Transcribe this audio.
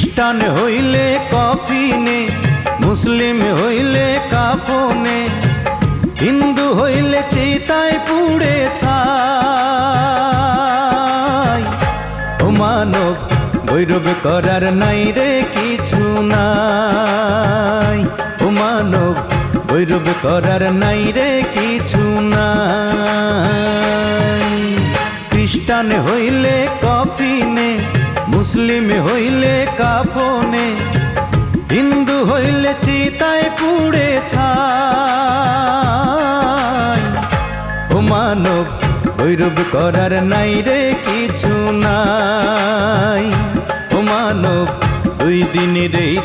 খ্রিস্টান হইলে কফিনে, মুসলিম হইলে কাফনে, হিন্দু হইলে চিতায় পুড়ে ছাই। ও মানব গৌরব করার নাই রে কিছু নাই, ও মানব গৌরব করার নাই রে কিছু নাই। খ্রিস্টান হইলে কফিনে, মুসলিম হইলে কাফনে, হিন্দু হইলে চিতায় পুড়ে ছাই। ও মানব গৌরব করার নাই রে কিছু নাই, ও মানব দুই দিনের এই